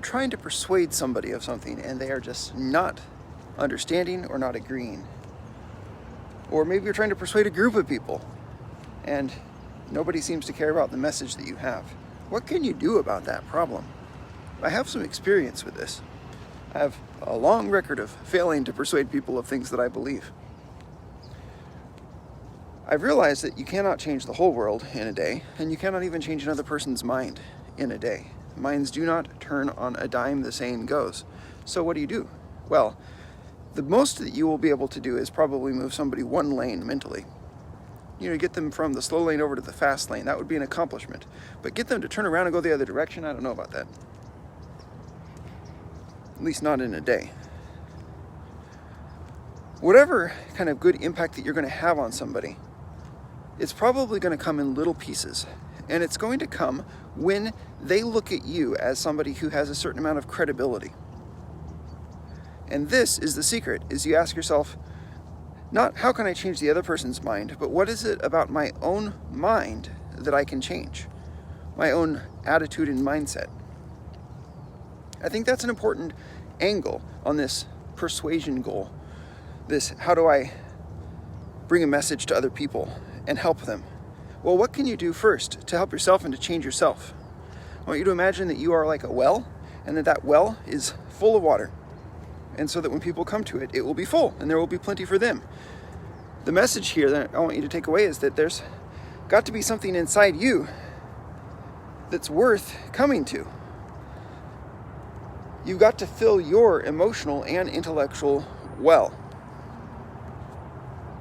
trying to persuade somebody of something and they are just not understanding or not agreeing. Or maybe you're trying to persuade a group of people and nobody seems to care about the message that you have. What can you do about that problem? I have some experience with this. I have a long record of failing to persuade people of things that I believe. I've realized that you cannot change the whole world in a day, and you cannot even change another person's mind in a day. Minds do not turn on a dime, the saying goes. So what do? Well, the most that you will be able to do is probably move somebody one lane mentally. Get them from the slow lane over to the fast lane. That would be an accomplishment. But get them to turn around and go the other direction, I don't know about that. At least not in a day. Whatever kind of good impact that you're going to have on somebody, it's probably going to come in little pieces. And it's going to come when they look at you as somebody who has a certain amount of credibility. And this is the secret, is you ask yourself, not how can I change the other person's mind, but what is it about my own mind that I can change? My own attitude and mindset. I think that's an important angle on this persuasion goal. This, how do I bring a message to other people and help them? Well, what can you do first to help yourself and to change yourself? I want you to imagine that you are like a well, and that well is full of water. And so that when people come to it, it will be full and there will be plenty for them. The message here that I want you to take away is that there's got to be something inside you that's worth coming to. You've got to fill your emotional and intellectual well.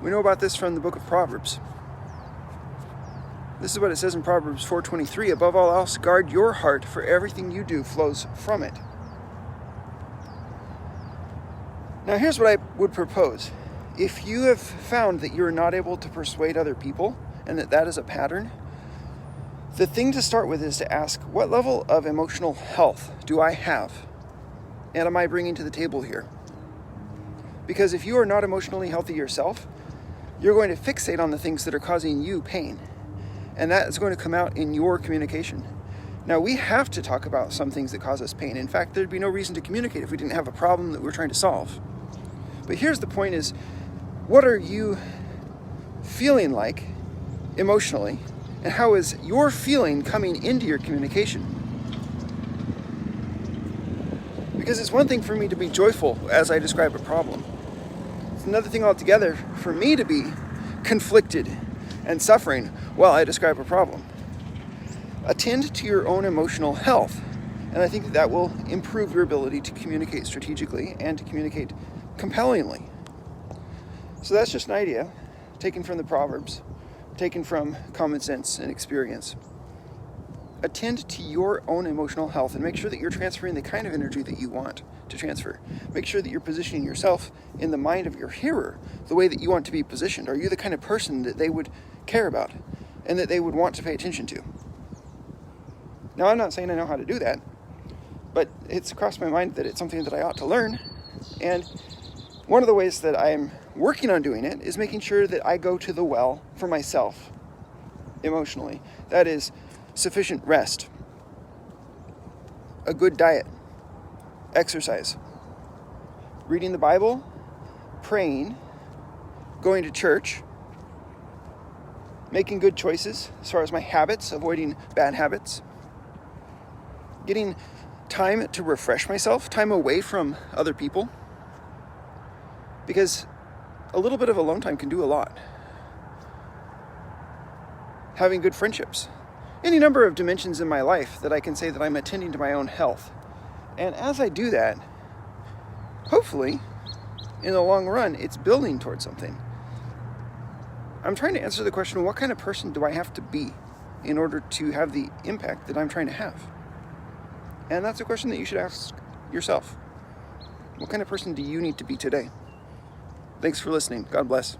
We know about this from the book of Proverbs. This is what it says in Proverbs 4:23. Above all else, guard your heart, for everything you do flows from it. Now here's what I would propose. If you have found that you're not able to persuade other people, and that is a pattern, the thing to start with is to ask, what level of emotional health do I have? And am I bringing to the table here? Because if you are not emotionally healthy yourself, you're going to fixate on the things that are causing you pain. And that is going to come out in your communication. Now, we have to talk about some things that cause us pain. In fact, there'd be no reason to communicate if we didn't have a problem that we're trying to solve. But here's the point is, what are you feeling like emotionally? And how is your feeling coming into your communication? Because it's one thing for me to be joyful as I describe a problem. It's another thing altogether for me to be conflicted and suffering while I describe a problem. Attend to your own emotional health, and I think that will improve your ability to communicate strategically and to communicate compellingly. So that's just an idea taken from the Proverbs, taken from common sense and experience. Attend to your own emotional health and make sure that you're transferring the kind of energy that you want to transfer. Make sure that you're positioning yourself in the mind of your hearer the way that you want to be positioned. Are you the kind of person that they would care about and that they would want to pay attention to? Now, I'm not saying I know how to do that, but it's crossed my mind that it's something that I ought to learn. And one of the ways that I'm working on doing it is making sure that I go to the well for myself emotionally. That is sufficient rest, a good diet, exercise, reading the Bible, praying, going to church, making good choices as far as my habits, avoiding bad habits, getting time to refresh myself, time away from other people, because a little bit of alone time can do a lot. Having good friendships, any number of dimensions in my life that I can say that I'm attending to my own health. And as I do that, hopefully, in the long run, it's building towards something. I'm trying to answer the question, what kind of person do I have to be in order to have the impact that I'm trying to have? And that's a question that you should ask yourself. What kind of person do you need to be today? Thanks for listening. God bless.